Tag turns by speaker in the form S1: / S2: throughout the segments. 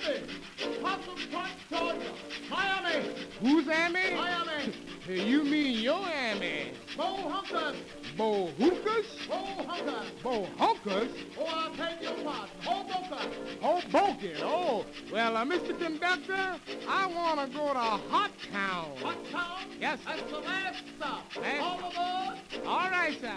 S1: reliving. Possum Point, Georgia. Miami.
S2: Who's Amy?
S1: Miami.
S2: Hey, you mean your Amy?
S1: Bo Hunkers.
S2: Bo Hookers?
S1: Bo Hunkers.
S2: Bo Hunkers?
S1: Oh, I beg your pardon. Hoboken.
S2: Hoboken. Oh, well, Mr. Conductor, I want to go to Hot Town.
S1: Hot Town?
S2: Yes, sir.
S1: That's the last stop.
S2: Last
S1: All aboard.
S2: All right, sir.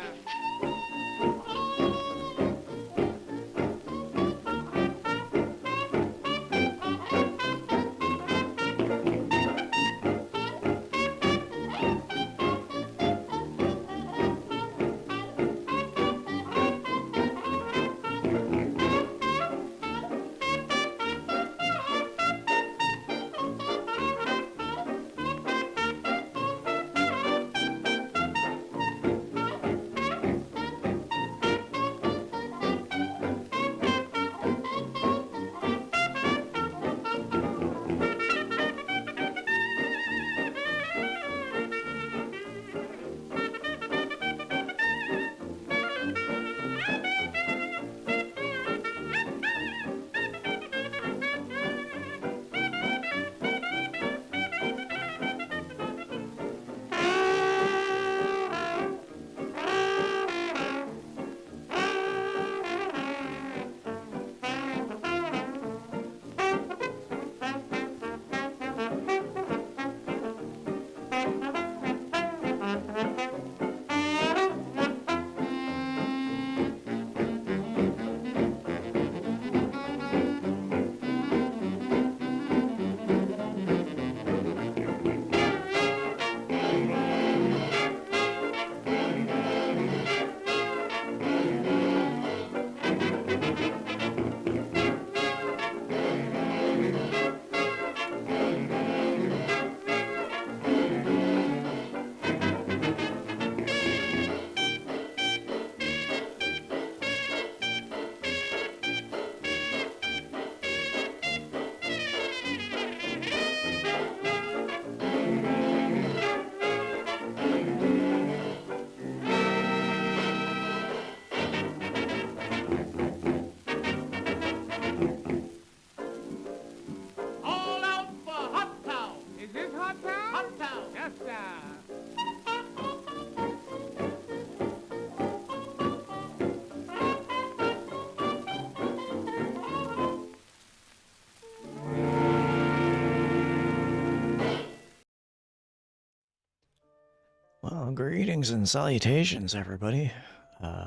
S3: Well, greetings and salutations, everybody.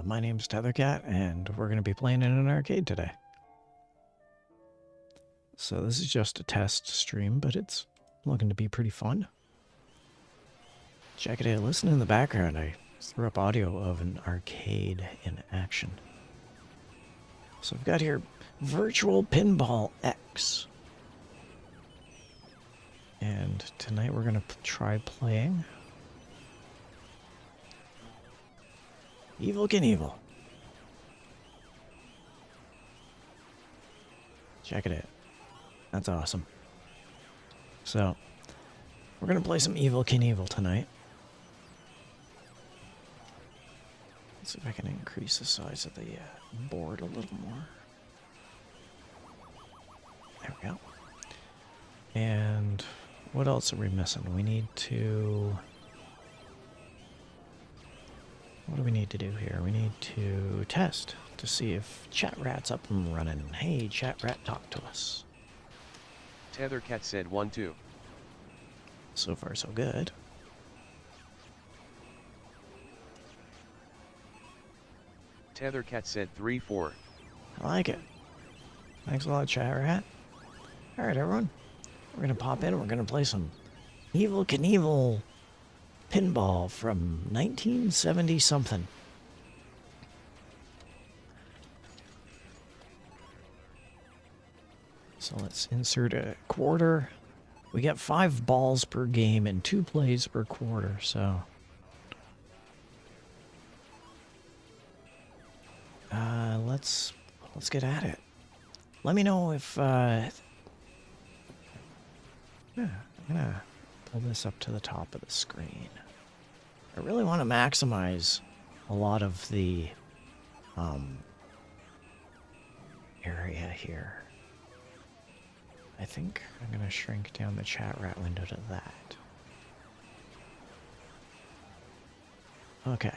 S3: My name's Tethercat, and we're going to be playing in an arcade today. So this is just a test stream, but it's looking to be pretty fun. Check it out. Listen in the background. I threw up audio of an arcade in action. So I've got here Virtual Pinball X. And tonight we're going to try playing Evil Knievel. Check it out. That's awesome. So, we're going to play some Evil Knievel tonight. Let's see if I can increase the size of the board a little more. There we go. And what else are we missing? We need to... What do we need to do here? We need to test to see if Chat Rat's up and running. Hey, Chat Rat, talk to us.
S4: Tethercat said 1-2.
S3: So far, so good.
S4: Tethercat said 3-4.
S3: I like it. Thanks a lot, Chat Rat. Alright, everyone. We're going to pop in and we're going to play some Evil Knievel pinball from 1970 something. So let's insert a quarter. We get 5 balls per game and 2 plays per quarter, so let's get at it. Let me know if yeah, I'm gonna pull this up to the top of the screen. I really want to maximize a lot of the area here. I think I'm going to shrink down the chat rat window to that. Okay.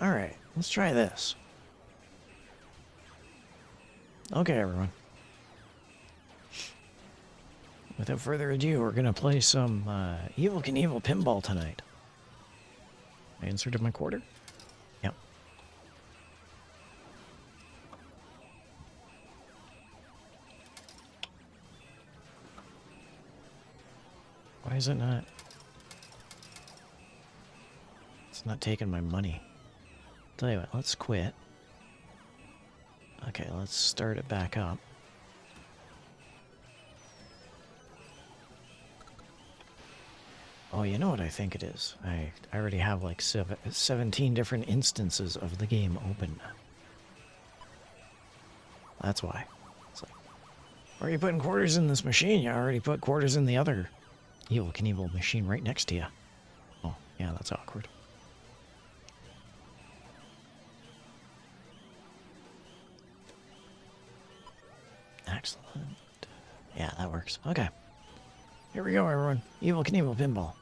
S3: Alright, let's try this. Okay, everyone. Without further ado, we're going to play some Evel Knievel Pinball tonight. I inserted my quarter? Yep. Why is it not? It's not taking my money. Tell you what, let's quit. Okay, let's start it back up. Oh, you know what I think it is? I already have like 17 different instances of the game open. That's why. It's like, why are you putting quarters in this machine? You already put quarters in the other Evel Knievel machine right next to you. Oh, yeah, that's awkward. Excellent. Yeah, that works. Okay. Here we go, everyone. Evel Knievel Pinball.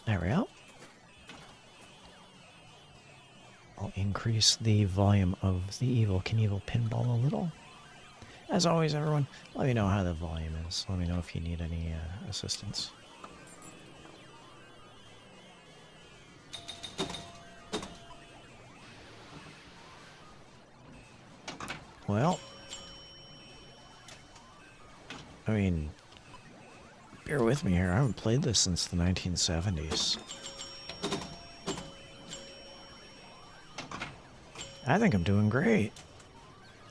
S3: There we go. I'll increase the volume of the Evel Knievel Pinball a little. As always, everyone, let me know how the volume is. Let me know if you need any assistance. Well, I mean, bear with me here. I haven't played this since the 1970s. I think I'm doing great.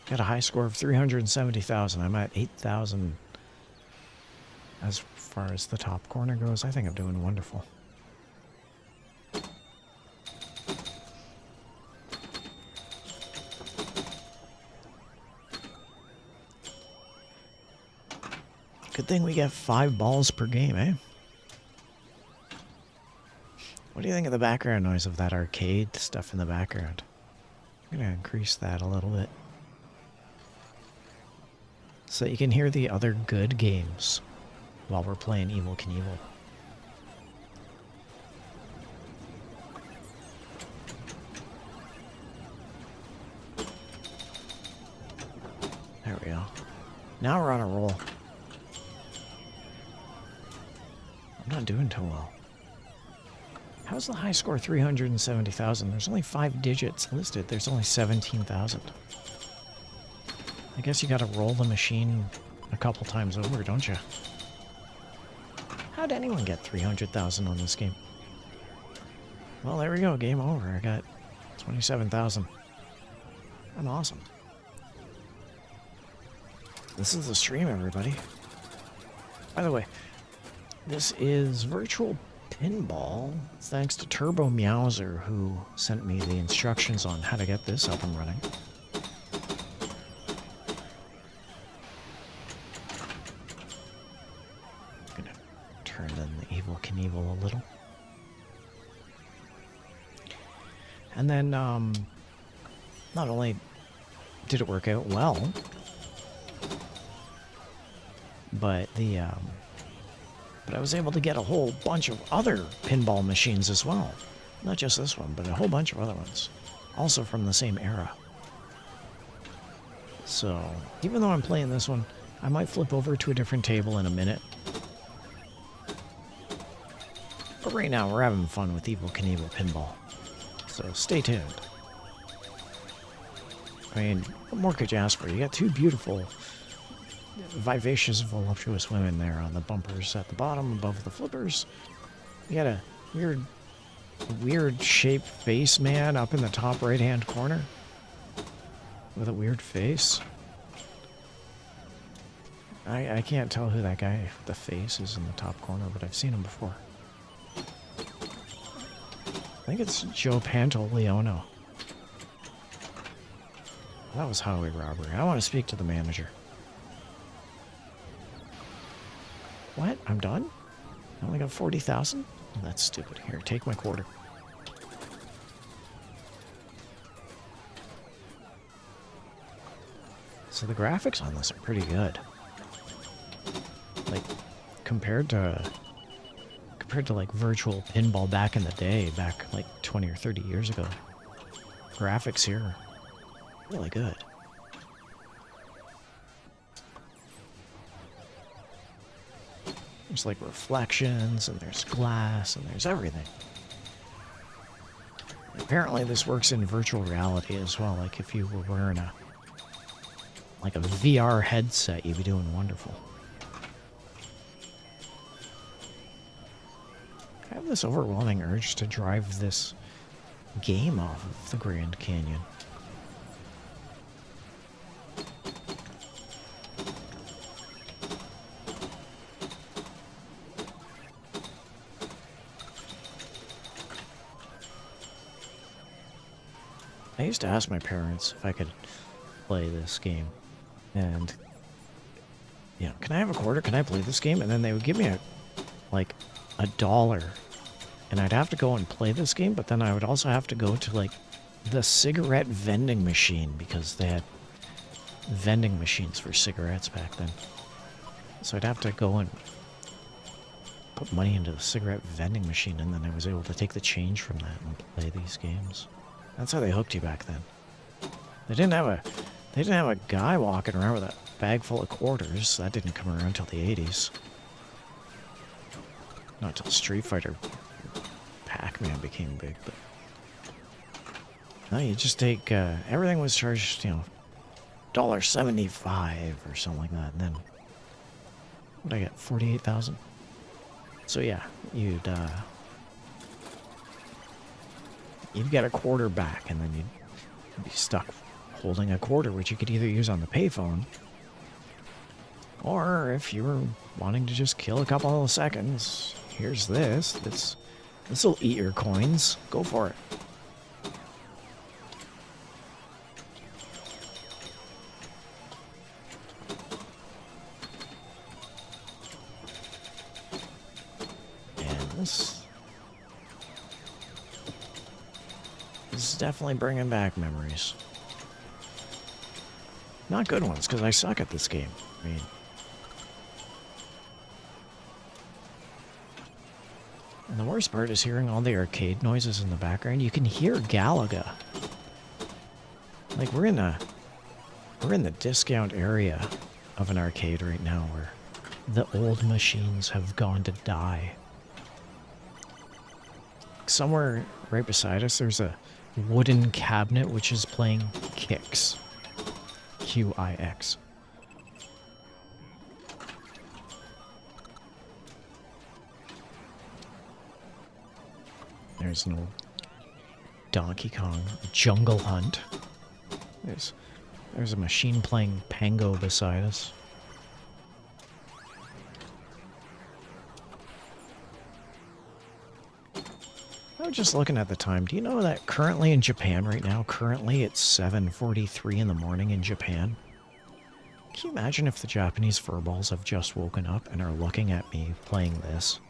S3: Got a high score of 370,000. I'm at 8,000 as far as the top corner goes. I think I'm doing wonderful. Good thing we get 5 balls per game, eh? What do you think of the background noise of that arcade stuff in the background? I'm going to increase that a little bit, so that you can hear the other good games while we're playing Evel Knievel. There we go. Now we're on a roll. I'm not doing too well. How's the high score 370,000? There's only 5 digits listed. There's only 17,000. I guess you gotta roll the machine a couple times over, don't you? How'd anyone get 300,000 on this game? Well, there we go. Game over. I got 27,000. I'm awesome. This is the stream, everybody. By the way, this is Virtual Pinball, thanks to Turbo Meowser, who sent me the instructions on how to get this up and running. I'm gonna turn down the Evel Knievel a little. And then, not only did it work out well, but but I was able to get a whole bunch of other pinball machines as well. Not just this one, but a whole bunch of other ones. Also from the same era. So, even though I'm playing this one, I might flip over to a different table in a minute. But right now, we're having fun with Evel Knievel Pinball. So, stay tuned. I mean, what more could you ask for? You got 2 beautiful, vivacious, voluptuous women there on the bumpers at the bottom above the flippers. You got a weird shaped face man up in the top right hand corner with a weird face. I can't tell who that guy with the face is in the top corner, but I've seen him before. I think it's Joe Pantoliano. That was highway robbery. I want to speak to the manager. What? I'm done? I only got 40,000? That's stupid. Here, take my quarter. So the graphics on this are pretty good. Like, compared to like virtual pinball back in the day, back like 20 or 30 years ago. Graphics here are really good. There's like reflections, and there's glass, and there's everything. Apparently this works in virtual reality as well. Like if you were wearing a VR headset, you'd be doing wonderful. I have this overwhelming urge to drive this game off of the Grand Canyon. I used to ask my parents if I could play this game, and can I have a quarter? Can I play this game? And then they would give me $1, and I'd have to go and play this game. But then I would also have to go to like the cigarette vending machine, because they had vending machines for cigarettes back then. So I'd have to go and put money into the cigarette vending machine, and then I was able to take the change from that and play these games. That's how they hooked you back then. They didn't have a guy walking around with a bag full of quarters. That didn't come around until the 80s. Not till Street Fighter, Pac-Man became big, but no, you just take everything was charged, $1.75 or something like that, and then what'd I get? 48,000. So yeah, you'd get a quarter back, and then you'd be stuck holding a quarter, which you could either use on the payphone, or if you were wanting to just kill a couple of seconds, here's this. This'll eat your coins. Go for it. And this is definitely bringing back memories. Not good ones, because I suck at this game. I mean, and the worst part is hearing all the arcade noises in the background. You can hear Galaga. Like we're in the discount area of an arcade right now where the old machines have gone to die. Somewhere right beside us, there's a wooden cabinet which is playing Qix. Qix. There's an old Donkey Kong Jungle Hunt. There's a machine playing Pango beside us. I was just looking at the time. Do you know that currently in Japan right now, currently it's 7:43 in the morning in Japan? Can you imagine if the Japanese furballs have just woken up and are looking at me playing this?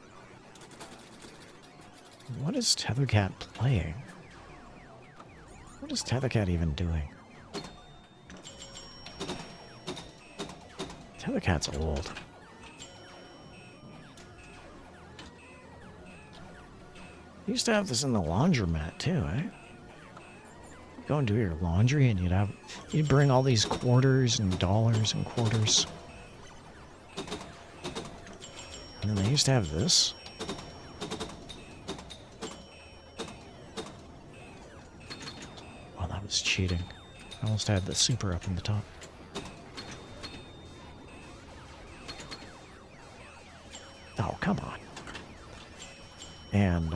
S3: What is Tethercat playing? What is Tethercat even doing? Tethercat's old. You used to have this in the laundromat too, eh? Go and do your laundry and you'd bring all these quarters and dollars and quarters. And then they used to have this. Oh, that was cheating. I almost had the super up in the top. Oh, come on. And,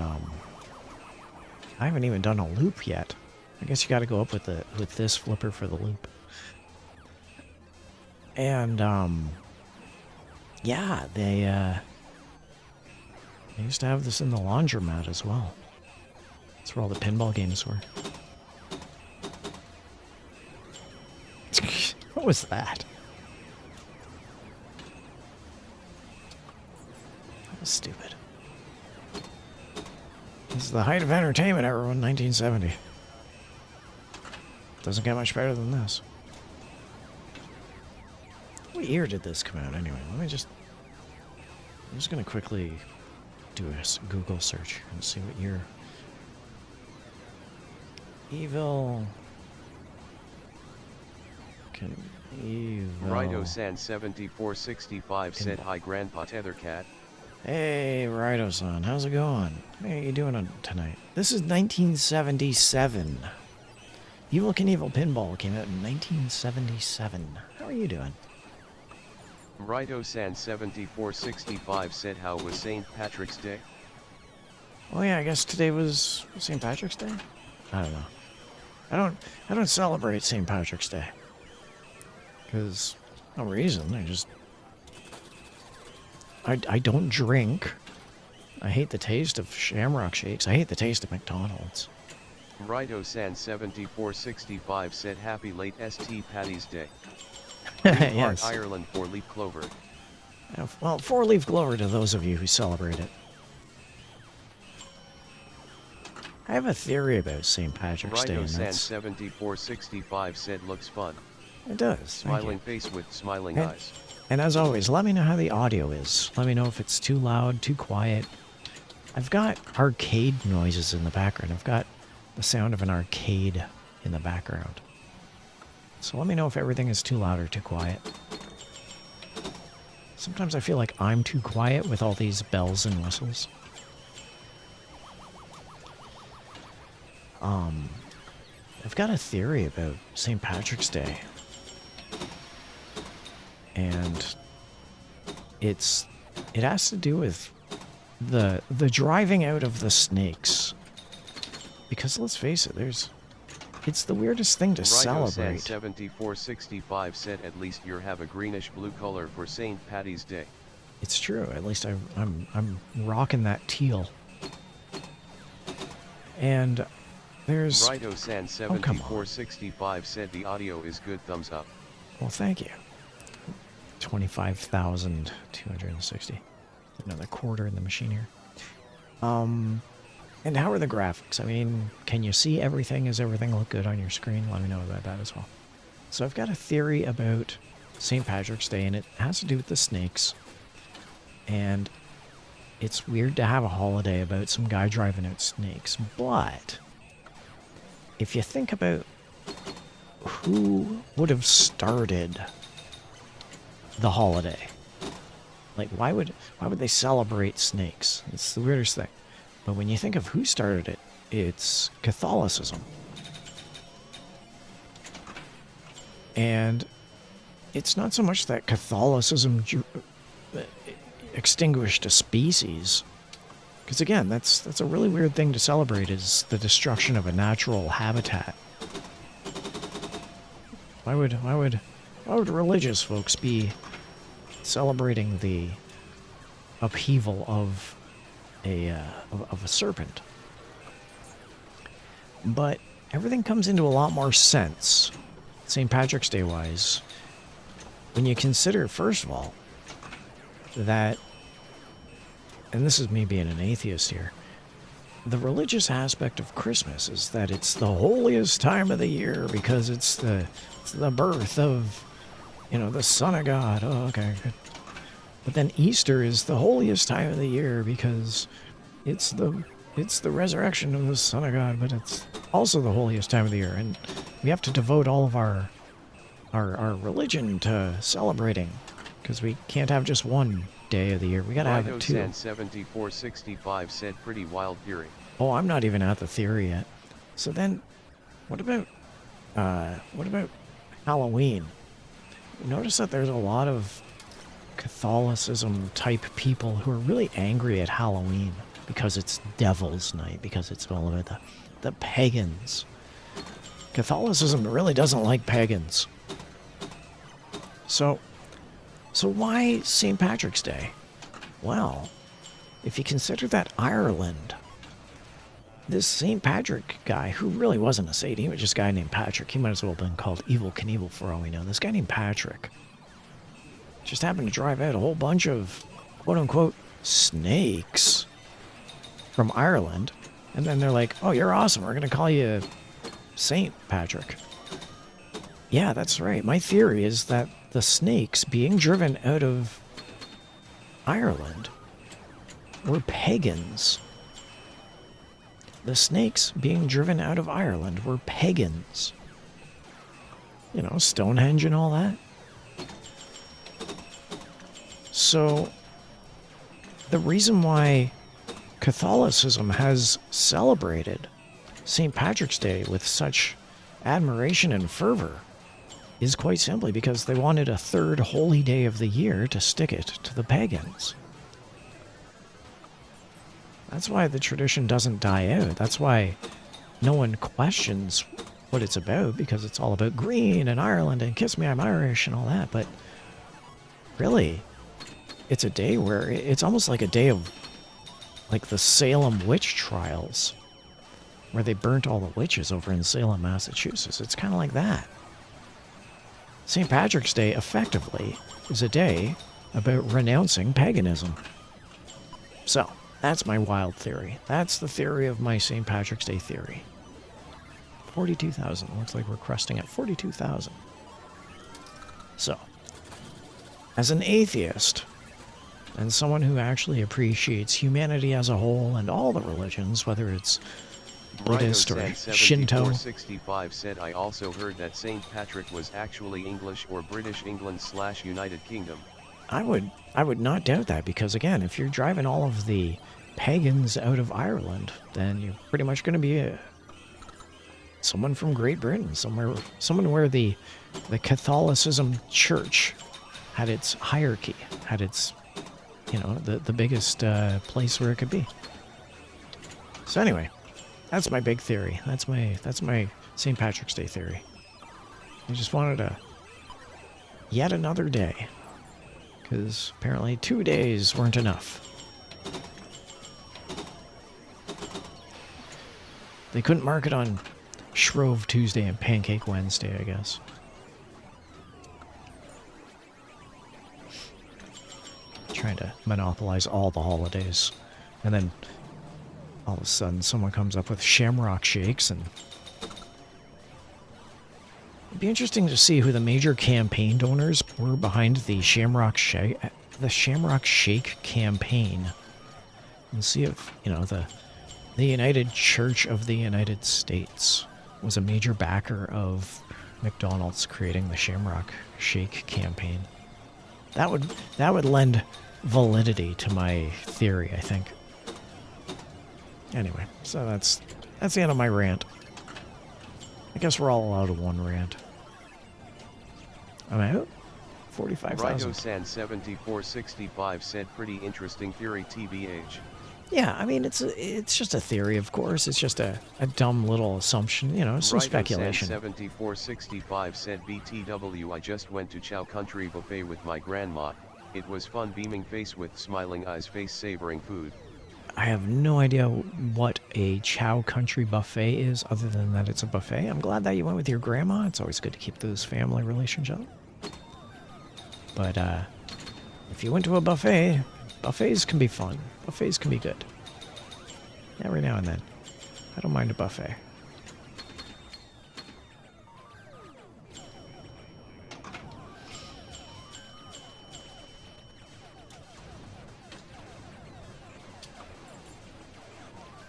S3: I haven't even done a loop yet. I guess you gotta go up with this flipper for the loop. And, yeah, they used to have this in the laundromat as well. That's where all the pinball games were. What was that? That was stupid. This is the height of entertainment, everyone, 1970. Doesn't get much better than this. What year did this come out anyway? I'm just gonna quickly do a Google search and see what year. Evil.
S4: Rido-san 7465 said hi Grandpa Tethercat.
S3: Hey, Rido-san, how's it going? How you doing tonight? This is 1977. Evil Knievel Pinball came out in 1977. How are you doing?
S4: Rido-san 7465 said how was St. Patrick's Day?
S3: Oh yeah, I guess today was St. Patrick's Day? I don't know. I don't celebrate St. Patrick's Day. Because no reason. I don't drink. I hate the taste of Shamrock Shakes. I hate the taste of McDonald's.
S4: Rido-san 7465 said happy late St. Paddy's Day.
S3: Yes.
S4: Ireland 4-leaf clover.
S3: Well, 4-leaf clover to those of you who celebrate it. I have a theory about St. Patrick's Day.
S4: Rido-san 7465 said looks fun.
S3: It does.
S4: Smiling face with smiling eyes.
S3: And as always, let me know how the audio is. Let me know if it's too loud, too quiet. I've got arcade noises in the background. I've got the sound of an arcade in the background. So let me know if everything is too loud or too quiet. Sometimes I feel like I'm too quiet with all these bells and whistles. I've got a theory about St. Patrick's Day. And it has to do with the driving out of the snakes. Because let's face it, it's the weirdest thing to celebrate.
S4: 7465 said at least you have a greenish blue color for St. Paddy's Day.
S3: It's true. At least I'm rocking that teal. And there's
S4: Rido-san 7465 said the audio is good, thumbs up.
S3: Well, thank you. 25,260. Another quarter in the machine here. And how are the graphics? I mean, can you see everything? Does everything look good on your screen? Let me know about that as well. So I've got a theory about St. Patrick's Day, and it has to do with the snakes. And it's weird to have a holiday about some guy driving out snakes. But if you think about who would have started the holiday, like why would they celebrate snakes? It's the weirdest thing. But when you think of who started it, it's Catholicism. And it's not so much that Catholicism extinguished a species. Because again, that's a really weird thing to celebrate, is the destruction of a natural habitat. Why would religious folks be celebrating the upheaval of a serpent? But everything comes into a lot more sense, St. Patrick's Day wise, when you consider, first of all, that, and this is me being an atheist here, the religious aspect of Christmas is that it's the holiest time of the year because it's the birth of, the Son of God. Oh, okay, good. But then Easter is the holiest time of the year because it's the resurrection of the Son of God, but it's also the holiest time of the year, and we have to devote all of our religion to celebrating, because we can't have just one day of the year. We gotta have it two.
S4: 7465 said pretty wild theory.
S3: Oh, I'm not even at the theory yet. So then, what about Halloween? Notice that there's a lot of Catholicism type people who are really angry at Halloween because it's Devil's Night, because it's all about the pagans. Catholicism really doesn't like pagans. So why St. Patrick's Day? Well, if you consider that Ireland, this St. Patrick guy, who really wasn't a saint, he was just a guy named Patrick. He might as well have been called Evil Knievel for all we know. This guy named Patrick just happened to drive out a whole bunch of quote-unquote snakes from Ireland, and then they're like, oh, you're awesome, we're going to call you Saint Patrick. Yeah, that's right. My theory is that the snakes being driven out of Ireland were pagans. The snakes being driven out of Ireland were pagans. You know, Stonehenge and all that. So, the reason why Catholicism has celebrated St. Patrick's Day with such admiration and fervor is quite simply because they wanted a third holy day of the year to stick it to the pagans. That's why the tradition doesn't die out. That's why no one questions what it's about, because it's all about green and Ireland and Kiss Me, I'm Irish and all that. But really, it's a day where it's almost like a day of like the Salem witch trials, where they burnt all the witches over in Salem, Massachusetts. It's kind of like that. St. Patrick's Day, effectively, is a day about renouncing paganism. So, that's my wild theory. That's the theory of my St. Patrick's Day theory. 42,000. Looks like we're cresting at 42,000. So, as an atheist, and someone who actually appreciates humanity as a whole and all the religions, whether it's Buddhist or Shinto.
S4: 65 said, I also heard that St. Patrick was actually English or British England/United Kingdom.
S3: I would not doubt that, because again, if you're driving all of the pagans out of Ireland, then you're pretty much going to be someone from Great Britain, someone where the Catholicism church had its hierarchy, had its, you know, the biggest place where it could be. So anyway, that's my big theory. That's my St. Patrick's Day theory. I just wanted yet another day, because apparently 2 days weren't enough. They couldn't mark it on Shrove Tuesday and Pancake Wednesday, I guess. Trying to monopolize all the holidays. And then all of a sudden someone comes up with Shamrock Shakes, and it'd be interesting to see who the major campaign donors were behind the Shamrock Shake campaign, and see if, you know, the United Church of the United States was a major backer of McDonald's creating the Shamrock Shake campaign. That would lend validity to my theory, I think. Anyway, so that's the end of my rant. I guess we're all allowed one rant. I'm out. 45,000.
S4: Rigosan 7465 said, pretty interesting theory TBH.
S3: Yeah, I mean, it's just a theory, of course. It's just a dumb little assumption, you know, some speculation.
S4: 7465 said, BTW, I just went to Chow Country Buffet with my grandma. It was fun, beaming face with smiling eyes, face savoring food.
S3: I have no idea what a Chow Country Buffet is, other than that it's a buffet. I'm glad that you went with your grandma. It's always good to keep those family relationships. But if you went to a buffet, buffets can be fun. Buffets can be good. Every now and then. I don't mind a buffet.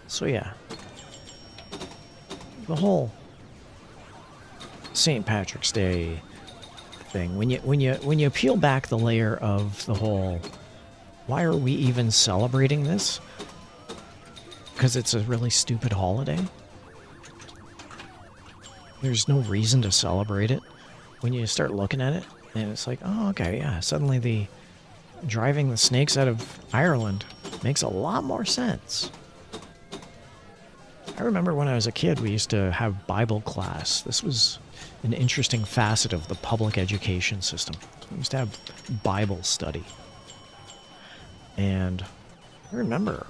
S3: So yeah, the whole St. Patrick's Day thing, when you peel back the layer of the whole, why are we even celebrating this? Because it's a really stupid holiday. There's no reason to celebrate it. When you start looking at it, and it's like, oh, okay, yeah, suddenly the driving the snakes out of Ireland makes a lot more sense. I remember when I was a kid, we used to have Bible class. This was an interesting facet of the public education system. We used to have Bible study. And I remember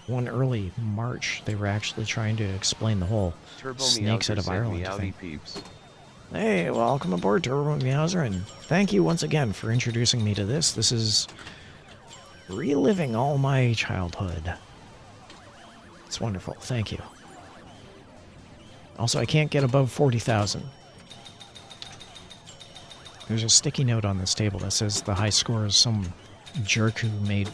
S3: one early March, they were actually trying to explain the whole snakes out of Ireland thing.
S4: Peeps.
S3: Hey, welcome aboard, Turbo Meowser, and thank you once again for introducing me to this. This is reliving all my childhood. It's wonderful. Thank you. Also, I can't get above 40,000. There's a sticky note on this table that says the high score is some jerk who made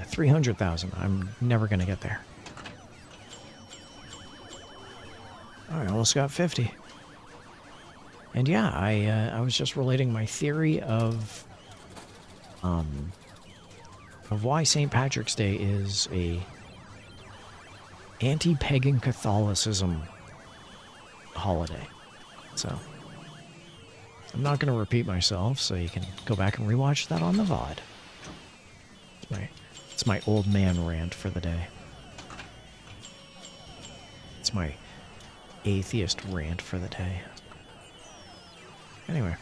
S3: 300,000. I'm never going to get there. I almost got 50. And yeah, I was just relating my theory of why St. Patrick's Day is a anti-pagan Catholicism holiday. So I'm not going to repeat myself, so you can go back and rewatch that on the VOD. It's my old man rant for the day. It's my atheist rant for the day. Anyway.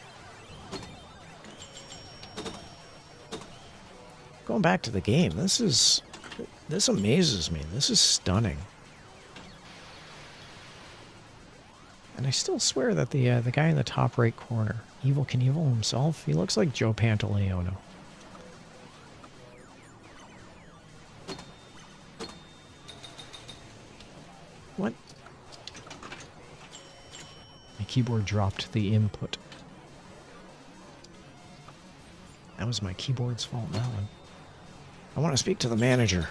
S3: Going back to the game, this amazes me. This is stunning. And I still swear that the guy in the top right corner, Evel Knievel himself, he looks like Joe Pantoliano. What? My keyboard dropped the input. That was my keyboard's fault, that one. I want to speak to the manager.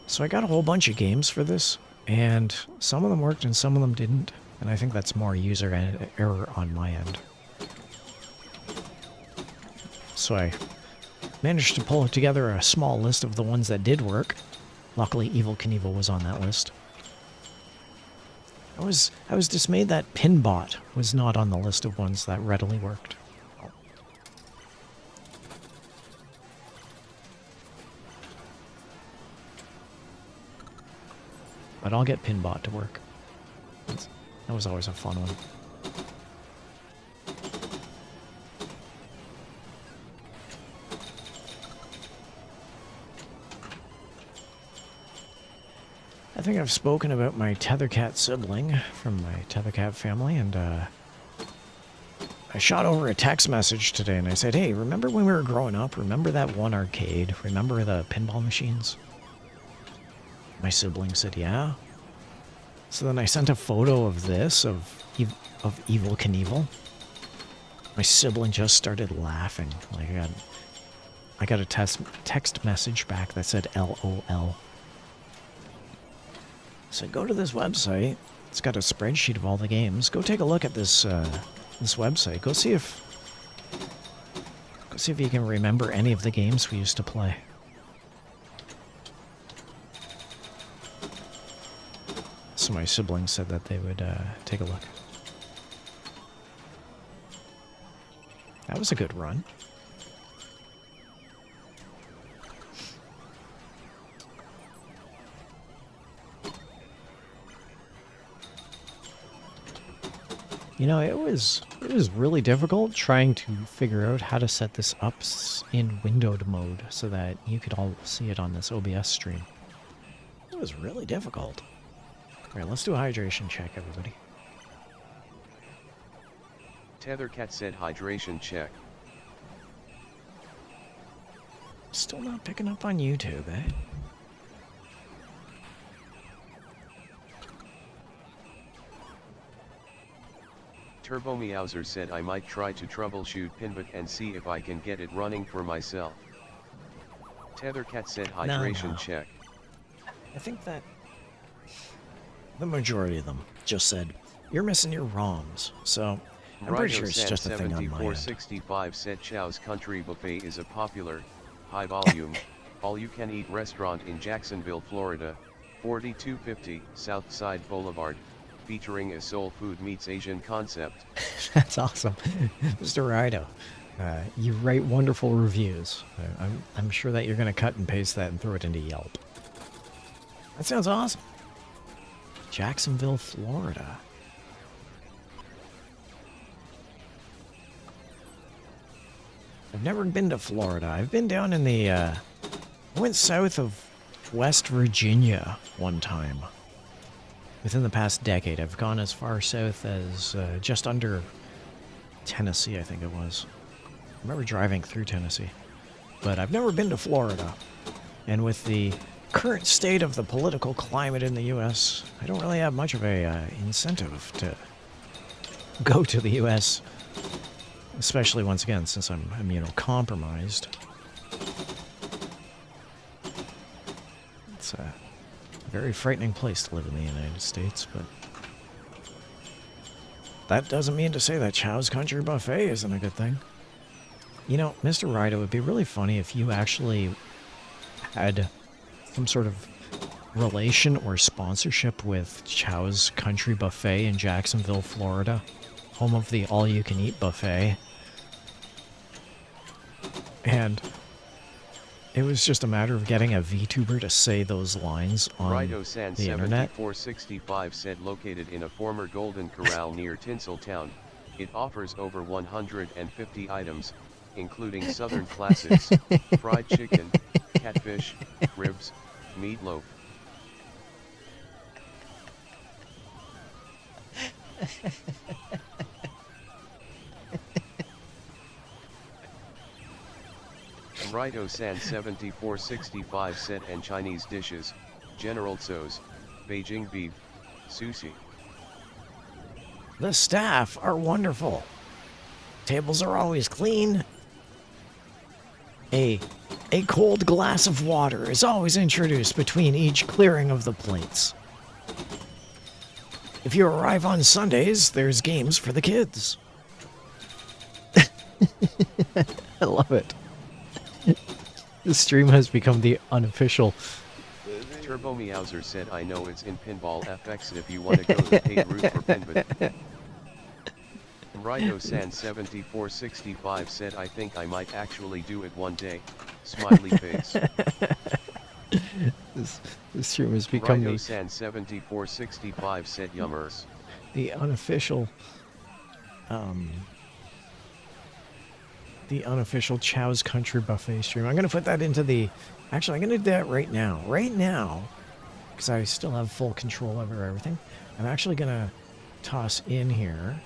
S3: So I got a whole bunch of games for this, and some of them worked and some of them didn't. And I think that's more user error on my end. So I managed to pull together a small list of the ones that did work. Luckily, Evel Knievel was on that list. I was dismayed that Pinbot was not on the list of ones that readily worked. But I'll get Pinbot to work. That was always a fun one. I think I've spoken about my Tethercat sibling from my Tethercat family, and I shot over a text message today and I said, hey, remember when we were growing up? Remember that one arcade? Remember the pinball machines? My sibling said, yeah. So then I sent a photo of this, of Evel Knievel. My sibling just started laughing. Like I got a text message back that said LOL. So go to this website. It's got a spreadsheet of all the games. Go take a look at this this website. Go see if you can remember any of the games we used to play. So my siblings said that they would take a look. That was a good run. You know, it was really difficult trying to figure out how to set this up in windowed mode so that you could all see it on this OBS stream. It was really difficult. Alright, let's do a hydration check, everybody.
S4: Tethercat said hydration check.
S3: Still not picking up on YouTube, eh?
S4: Turbo Meowser said I might try to troubleshoot Pinbot and see if I can get it running for myself. Tethercat said hydration check.
S3: I think that the majority of them just said, you're missing your ROMs, so I'm pretty sure it's just a thing on my end.
S4: 7465 said Chow's Country Buffet is a popular, high-volume, all-you-can-eat restaurant in Jacksonville, Florida, 4250 Southside Boulevard, featuring a soul food meets Asian concept.
S3: That's awesome. Mr. Rido, you write wonderful reviews. I'm sure that you're going to cut and paste that and throw it into Yelp. That sounds awesome. Jacksonville, Florida. I've never been to Florida. I've been down in the, I went south of West Virginia one time. Within the past decade, I've gone as far south as just under Tennessee, I think it was. I remember driving through Tennessee. But I've never been to Florida. And with the current state of the political climate in the U.S., I don't really have much of a incentive to go to the U.S., especially once again since I'm immunocompromised. It's a very frightening place to live in the United States, but that doesn't mean to say that Chow's Country Buffet isn't a good thing. You know, Mr. Rido, it would be really funny if you actually had some sort of relation or sponsorship with Chow's Country Buffet in Jacksonville, Florida, home of the all-you-can-eat buffet. And it was just a matter of getting a VTuber to say those lines on the internet.
S4: Rido-san7465 said located in a former Golden Corral near Tinseltown, it offers over 150 items, including Southern classics, fried chicken, catfish, ribs, meatloaf. Rido-san7465 said and Chinese dishes, General Tso's, Beijing beef, sushi.
S3: The staff are wonderful. Tables are always clean. A cold glass of water is always introduced between each clearing of the plates. If you arrive on Sundays, there's games for the kids. I love it. This stream has become the unofficial.
S4: Turbo Meowser said I know it's in Pinball FX if you want to go the paid route for Pinball. Rido-san7465 said I think I might actually do it one day. Smiley face.
S3: This stream has become
S4: Rido-san7465 said yummers.
S3: The unofficial Chow's Country Buffet stream. I'm going to put that into the... Actually, I'm going to do that right now. Right now, because I still have full control over everything, I'm actually going to toss in here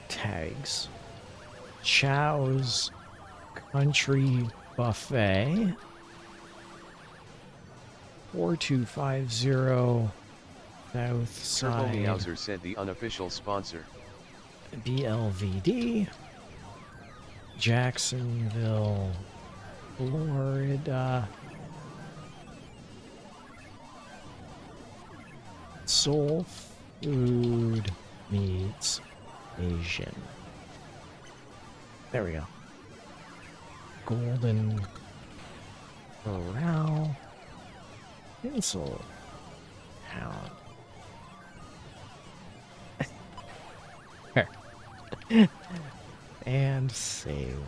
S3: tags. Chow's Country Buffet 4250 South Side.
S4: Turbo Meowser said the unofficial sponsor.
S3: BLVD. Jacksonville, Florida. Soul food meets Asian. There we go. Golden Corral. Pencil. Hound. And save.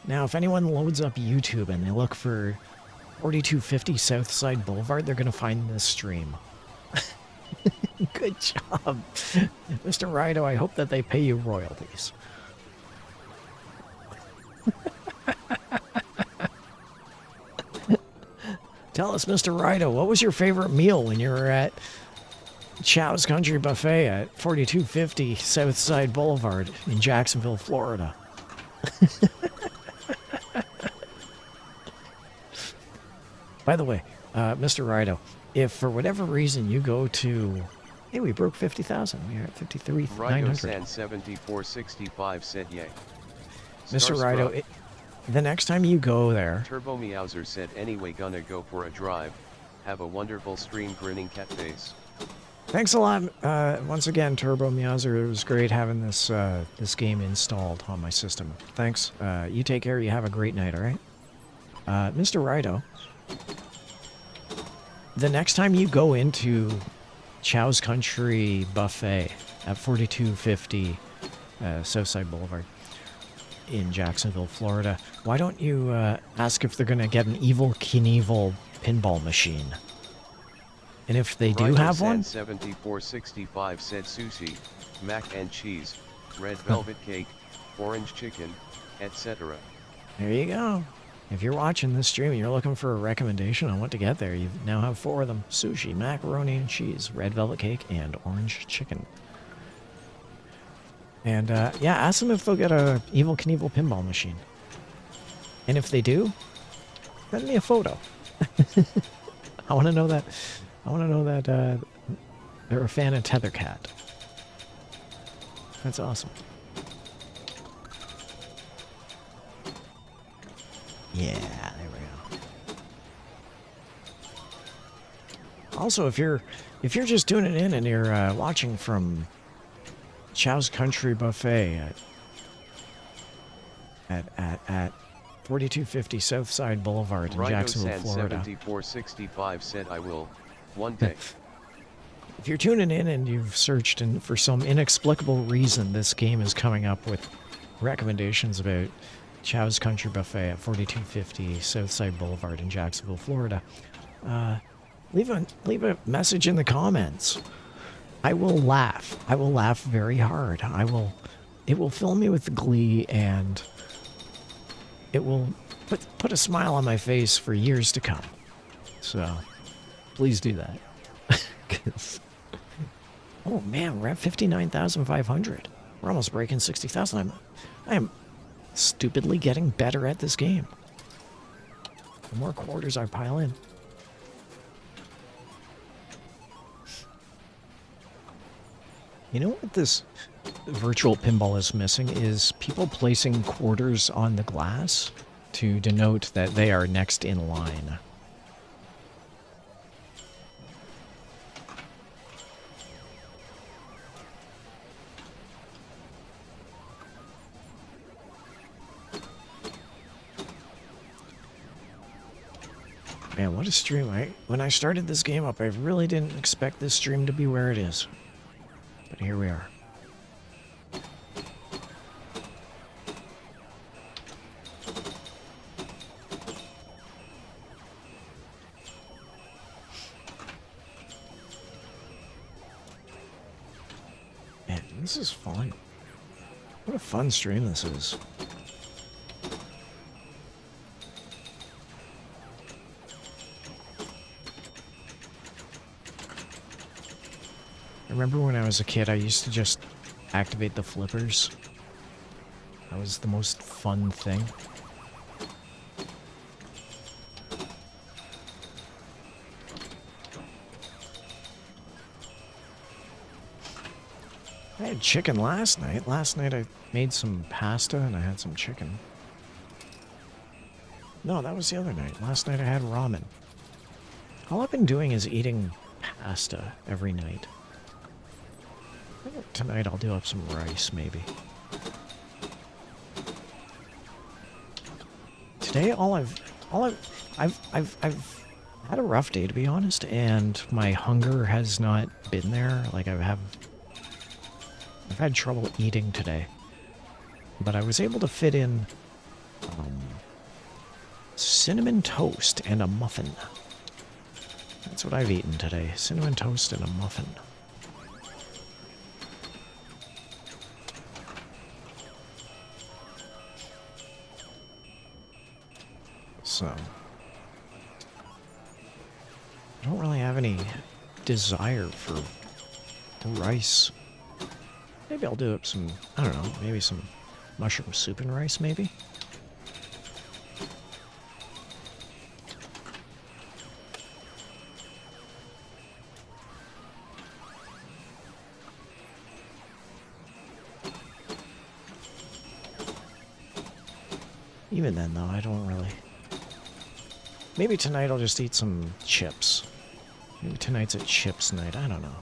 S3: Now, if anyone loads up YouTube and they look for 4250 Southside Boulevard, they're going to find this stream. Good job. Mr. Rido, I hope that they pay you royalties. Tell us, Mr. Rido, what was your favorite meal when you were at Chow's Country Buffet at 4250 Southside Boulevard in Jacksonville, Florida? By the way, Mr. Rido, if for whatever reason you go to... Hey, we broke 50,000. We are at 53,900.
S4: Rido-san7465 said yay.
S3: Mr. Rido, the next time you go there...
S4: Turbo Meowser said anyway gonna go for a drive. Have a wonderful stream, grinning cat face.
S3: Thanks a lot, once again, Turbo Meowser. It was great having this this game installed on my system. Thanks. You take care. You have a great night, all right? Mr. Rido, the next time you go into Chow's Country Buffet at 4250 Southside Boulevard in Jacksonville, Florida, why don't you ask if they're going to get an Evel Knievel pinball machine? And if they do have one...
S4: 7465 said sushi, mac and cheese, red velvet cake, orange chicken, etc.
S3: There you go. If you're watching this stream and you're looking for a recommendation on what to get there, you now have 4 of them. Sushi, macaroni and cheese, red velvet cake, and orange chicken. And, yeah, ask them if they'll get a Evel Knievel pinball machine. And if they do, send me a photo. I want to know that. I want to know that they're a fan of Tethercat. That's awesome. Yeah, there we go. Also, if you're just tuning in and you're watching from Chow's Country Buffet at 4250 Southside Boulevard in Jacksonville, Florida.
S4: 7465 said I will one day.
S3: If you're tuning in and you've searched and for some inexplicable reason this game is coming up with recommendations about Chow's Country Buffet at 4250 Southside Boulevard in Jacksonville, Florida, leave a message in the comments. I will laugh. I will laugh very hard. It will fill me with glee, and it will put a smile on my face for years to come. So, please do that. 'Cause, oh man, we're at 59,500. We're almost breaking 60,000. I am stupidly getting better at this game. The more quarters I pile in. You know what this virtual pinball is missing is people placing quarters on the glass to denote that they are next in line. Man, what a stream. When I started this game up, I really didn't expect this stream to be where it is. But here we are. Man, this is fun. What a fun stream this is. Remember when I was a kid, I used to just activate the flippers? That was the most fun thing. I had chicken last night. Last night I made some pasta and I had some chicken. No, that was the other night. Last night I had ramen. All I've been doing is eating pasta every night. Tonight I'll do up some rice, maybe. Today, I've had a rough day, to be honest, and my hunger has not been there. Like I've had trouble eating today, but I was able to fit in cinnamon toast and a muffin. That's what I've eaten today: cinnamon toast and a muffin. So, I don't really have any desire for the rice. Maybe I'll do up some, I don't know, maybe some mushroom soup and rice, maybe? Even then, though, I don't really... Maybe tonight I'll just eat some chips. Maybe tonight's a chips night. I don't know.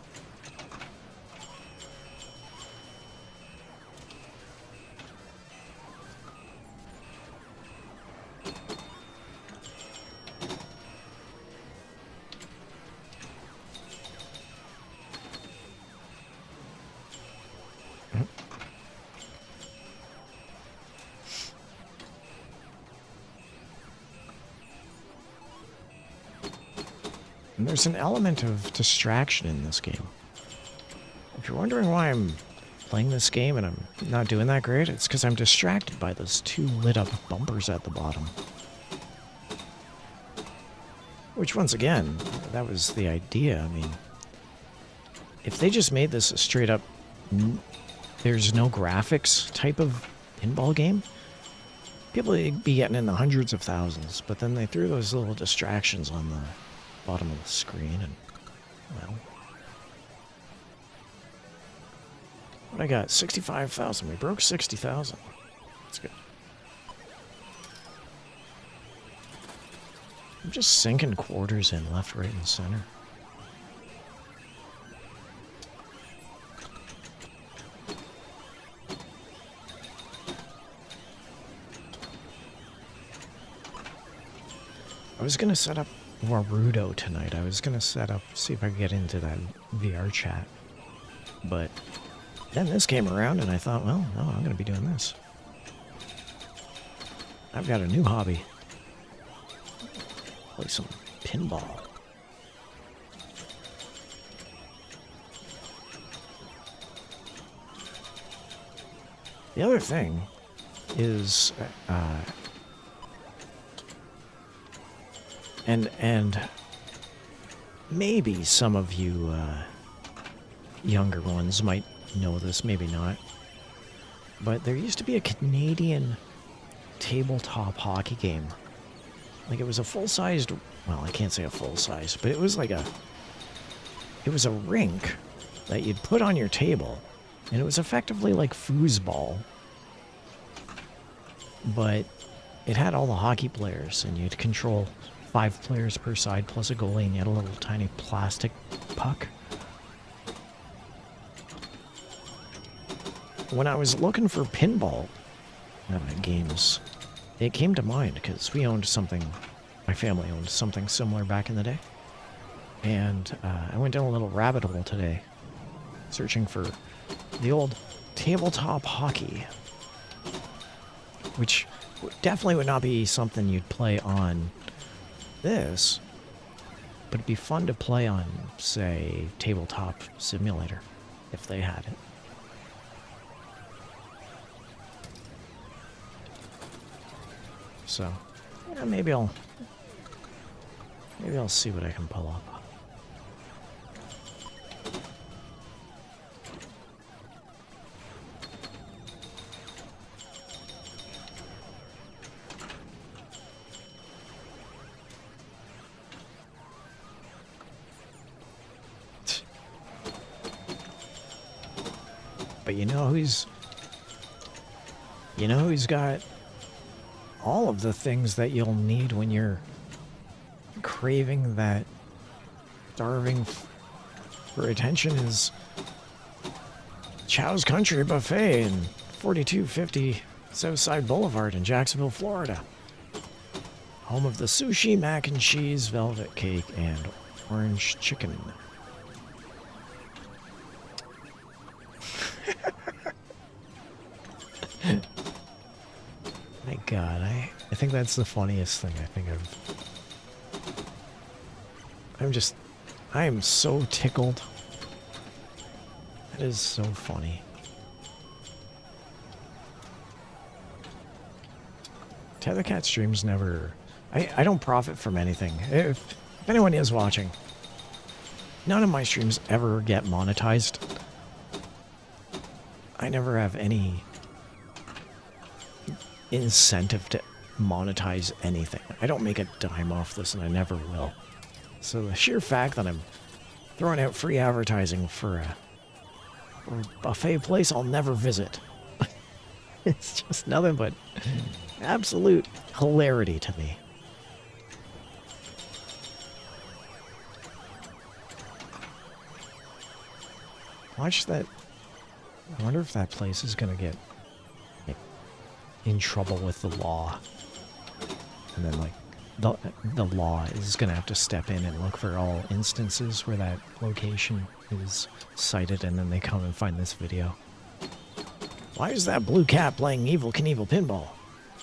S3: And there's an element of distraction in this game. If you're wondering why I'm playing this game and I'm not doing that great, it's because I'm distracted by those two lit up bumpers at the bottom. Which, once again, that was the idea. I mean, if they just made this a straight up there's no graphics type of pinball game, People would be getting in the hundreds of thousands, but then they threw those little distractions on the bottom of the screen, and, well... What I got? 65,000. We broke 60,000. That's good. I'm just sinking quarters in left, right, and center. I was gonna set up Warudo tonight. I was gonna set up, see if I could get into that VRChat. But then this came around and I thought, well, no, I'm gonna be doing this. I've got a new hobby. Play some pinball. The other thing is, and maybe some of you younger ones might know this, maybe not, but there used to be a Canadian tabletop hockey game. Like, it was a full-sized, well, I can't say a full-size, but it was like it was a rink that you'd put on your table, and it was effectively like foosball, but it had all the hockey players, and you'd control 5 players per side plus a goalie, and you had a little tiny plastic puck. When I was looking for pinball games, it came to mind because we owned something, my family owned something similar back in the day. And I went down a little rabbit hole today, searching for the old tabletop hockey, which definitely would not be something you'd play on this, but it'd be fun to play on, say, Tabletop Simulator, if they had it. So, yeah, maybe I'll see what I can pull up. But you know who's got all of the things that you'll need when you're craving that starving for attention is Chow's Country Buffet in 4250 Southside Boulevard in Jacksonville, Florida. Home of the sushi, mac and cheese, velvet cake, and orange chicken. My God, I think that's the funniest thing I think of. I am so tickled. That is so funny. Tethercat streams never... I don't profit from anything. If anyone is watching, none of my streams ever get monetized. I never have any incentive to monetize anything. I don't make a dime off this, and I never will. So the sheer fact that I'm throwing out free advertising for a buffet place I'll never visit, it's just nothing but absolute hilarity to me. Watch that. I wonder if that place is gonna get in trouble with the law, and then like the law is gonna have to step in and look for all instances where that location is cited, and then they come and find this video. Why is that blue cat playing Evel Knievel pinball?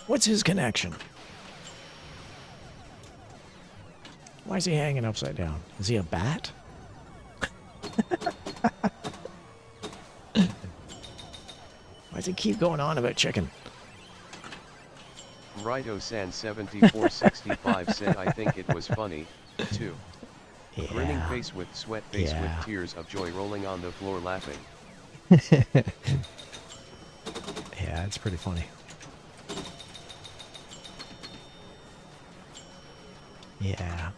S3: What's his connection? Why is he hanging upside down? Is he a bat? Why does he keep going on about chicken?
S4: Righto-san7465 said, I think it was funny, too.
S3: Yeah.
S4: Grinning face with sweat face with tears of joy rolling on the floor laughing.
S3: Yeah, it's pretty funny. Yeah.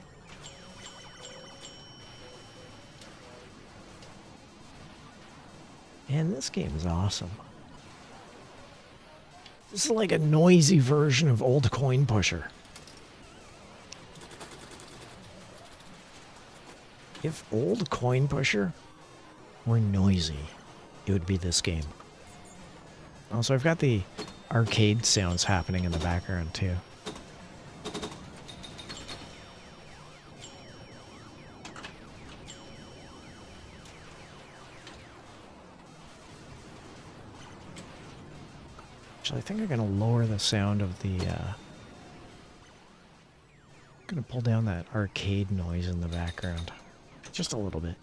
S3: And this game is awesome. This is like a noisy version of Old Coin Pusher. If Old Coin Pusher were noisy, it would be this game. Also, I've got the arcade sounds happening in the background, too. Actually, I think I'm going to lower the sound of the... I'm going to pull down that arcade noise in the background. Just a little bit.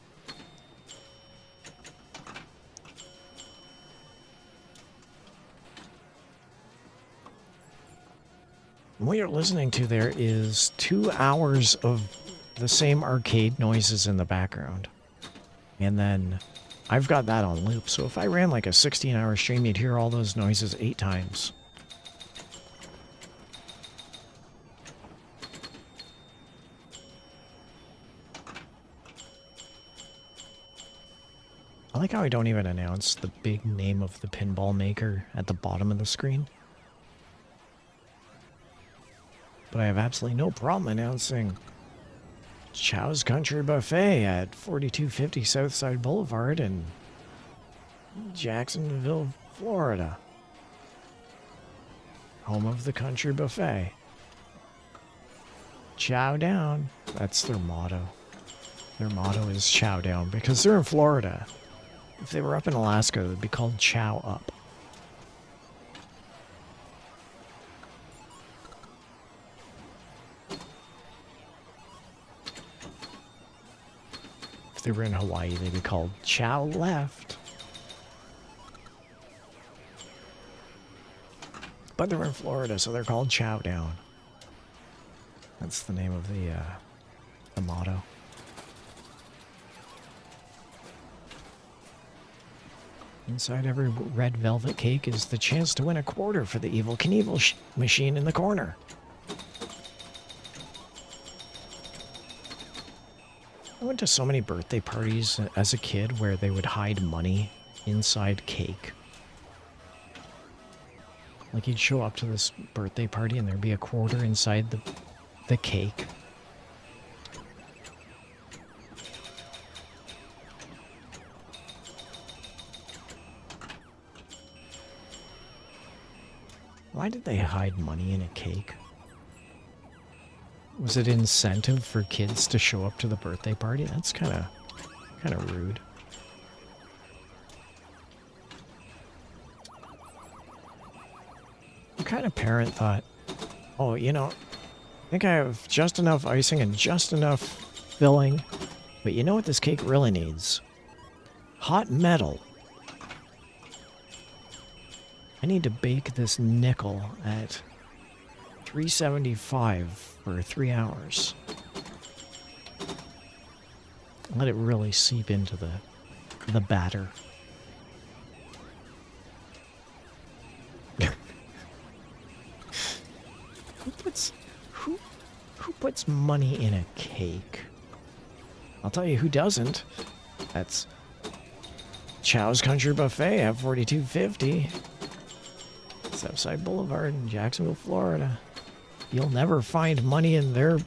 S3: And what you're listening to there is 2 hours of the same arcade noises in the background. And then I've got that on loop, so if I ran like a 16-hour stream, you'd hear all those noises 8 times. I like how I don't even announce the big name of the pinball maker at the bottom of the screen. But I have absolutely no problem announcing Chow's Country Buffet at 4250 Southside Boulevard in Jacksonville, Florida. Home of the Country Buffet. Chow down. That's their motto. Their motto is chow down because they're in Florida. If they were up in Alaska, it would be called chow up. If they were in Hawaii, they'd be called chow left. But they're in Florida, so they're called chow down. That's the name of the motto. Inside every red velvet cake is the chance to win a quarter for the Evil Knievel machine in the corner. I went to so many birthday parties as a kid where they would hide money inside cake. Like you'd show up to this birthday party and there'd be a quarter inside the cake. Why did they hide money in a cake? Was it incentive for kids to show up to the birthday party? That's kind of rude. What kind of parent thought, oh, you know, I think I have just enough icing and just enough filling, but you know what this cake really needs? Hot metal. I need to bake this nickel at 375 for 3 hours. Let it really seep into the batter. Who puts money in a cake? I'll tell you who doesn't. That's Chow's Country Buffet at 4250 Southside Boulevard in Jacksonville, Florida. You'll never find money in their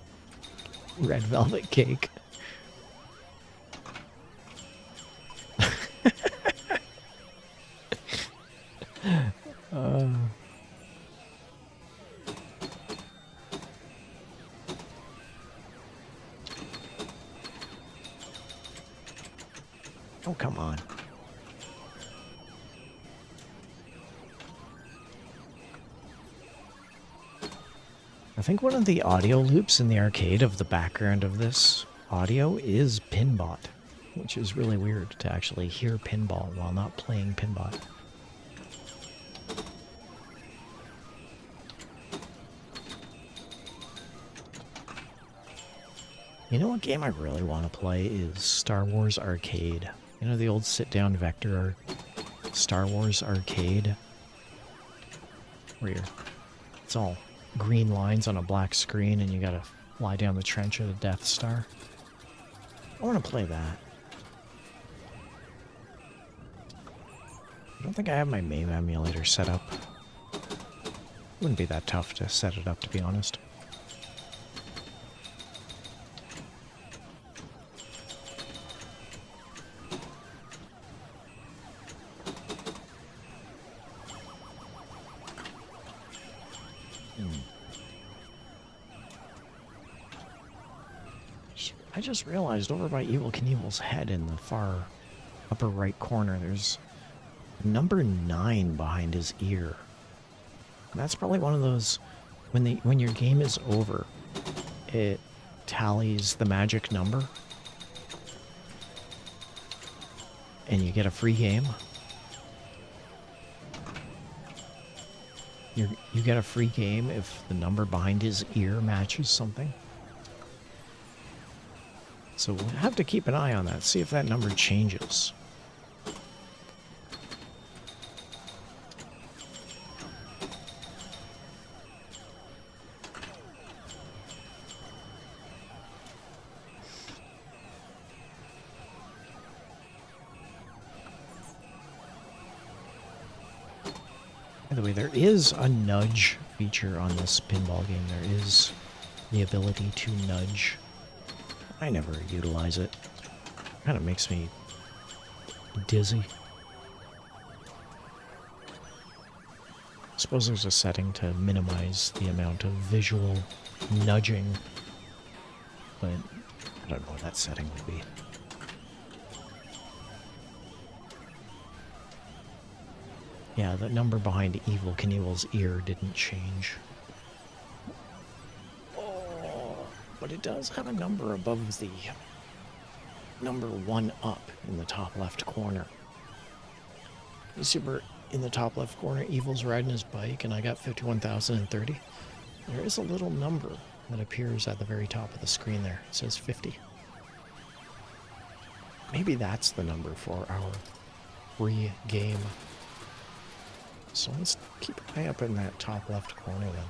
S3: red velvet cake. Oh, come on. I think one of the audio loops in the arcade of the background of this audio is Pinbot, which is really weird to actually hear pinball while not playing Pinbot. You know what game I really want to play is Star Wars Arcade. You know the old sit-down vector Star Wars Arcade? Where it's all green lines on a black screen and you gotta fly down the trench of the Death Star. I want to play that. I don't think I have my MAME emulator set up. Wouldn't be that tough to set it up, to be honest. I just realized over by Evel Knievel's head in the far upper right corner, there's number 9 behind his ear. And that's probably one of those, when your game is over, it tallies the magic number. And you get a free game. You get a free game if the number behind his ear matches something. So we'll have to keep an eye on that, see if that number changes. By the way, there is a nudge feature on this pinball game. There is the ability to nudge. I never utilize it. Kind of makes me dizzy. I suppose there's a setting to minimize the amount of visual nudging, but I don't know what that setting would be. Yeah, the number behind Evel Knievel's ear didn't change. But it does have a number above the number 1 up in the top left corner. You see where in the top left corner Evel's riding his bike and I got 51,030? There is a little number that appears at the very top of the screen there. It says 50. Maybe that's the number for our free game. So let's keep an eye up in that top left corner then.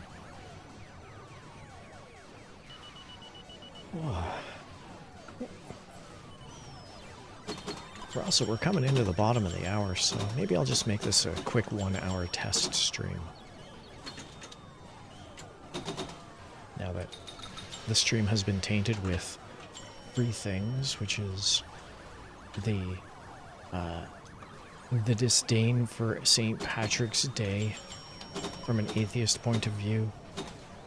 S3: We're coming into the bottom of the hour, so maybe I'll just make this a quick 1-hour test stream. Now that the stream has been tainted with 3 things, which is the disdain for St. Patrick's Day from an atheist point of view,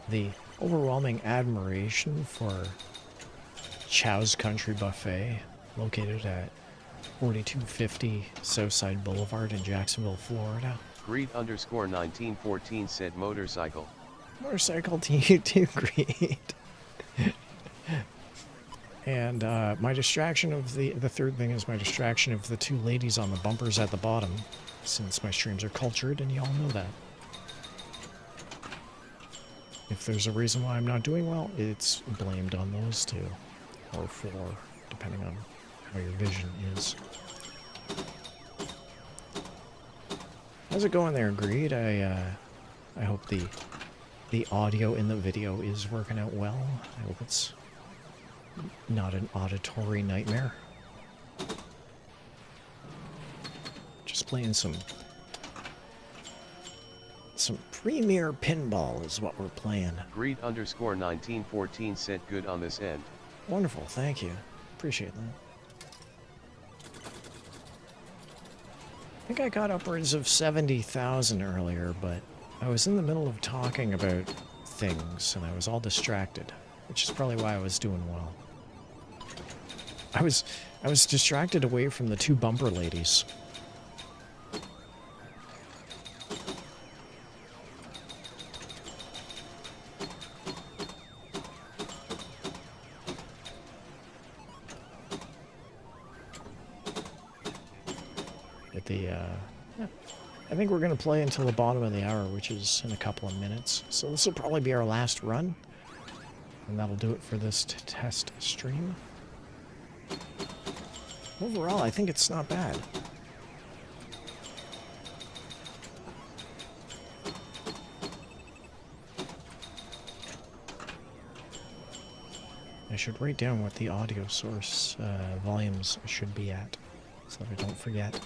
S3: the overwhelming admiration for Chow's Country Buffet, located at 4250 Southside Boulevard in Jacksonville, Florida.
S4: Greed_1914 said motorcycle.
S3: Motorcycle to you too, Greed. And my distraction of the third thing is my distraction of the 2 ladies on the bumpers at the bottom, since my streams are cultured and y'all know that. If there's a reason why I'm not doing well, it's blamed on those 2. Or 4, depending on how your vision is. How's it going there, Greed? I hope the audio in the video is working out well. I hope it's not an auditory nightmare. Just playing some premier pinball is what we're playing.
S4: Greed_1914 said good on this end.
S3: Wonderful, thank you. Appreciate that. I think I got upwards of 70,000 earlier, but I was in the middle of talking about things and I was all distracted, which is probably why I was doing well. I was distracted away from the 2 bumper ladies. I think we're going to play until the bottom of the hour, which is in a couple of minutes. So this will probably be our last run. And that'll do it for this test stream. Overall, I think it's not bad. should write down what the audio source volumes should be at, so that I don't forget.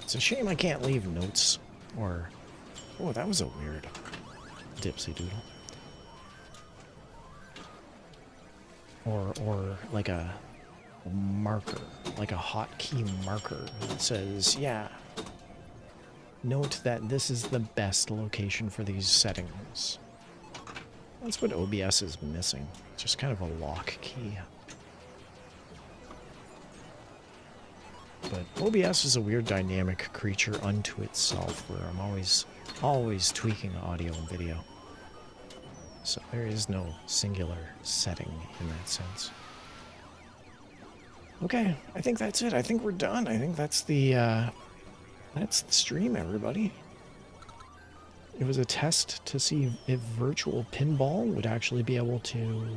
S3: It's a shame I can't leave notes, or... Oh, that was a weird dipsy doodle. Or like a marker, like a hotkey marker that says, yeah, note that this is the best location for these settings. That's what OBS is missing. Just kind of a lock key. But OBS is a weird dynamic creature unto itself, where I'm always tweaking audio and video. So there is no singular setting in that sense. Okay, I think that's it. I think we're done. I think that's the stream, everybody. It was a test to see if virtual pinball would actually be able to,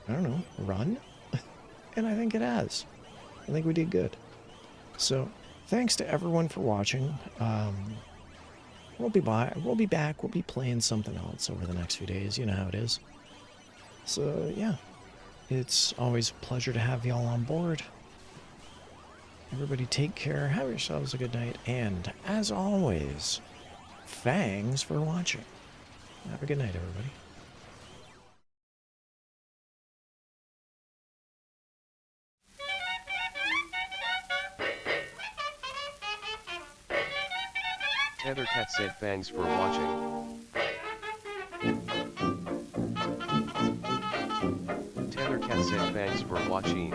S3: I don't know, run. And I think it has. I think we did good. So, thanks to everyone for watching. We'll be back. We'll be playing something else over the next few days. You know how it is. So, yeah. It's always a pleasure to have y'all on board. Everybody take care. Have yourselves a good night. And, as always, thanks for watching. Have a good night, everybody.
S4: Tethercat said thanks for watching. Tethercat said thanks for watching.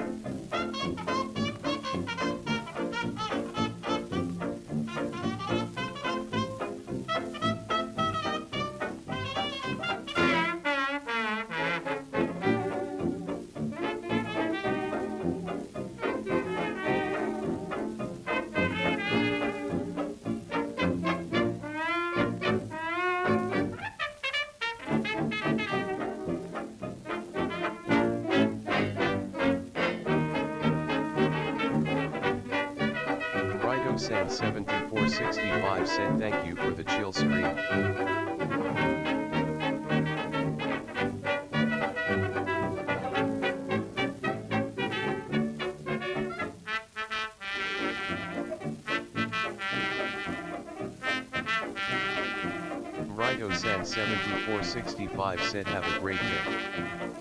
S4: Said 7465 said thank you for the chill stream. Rido said 7465 said have a great day.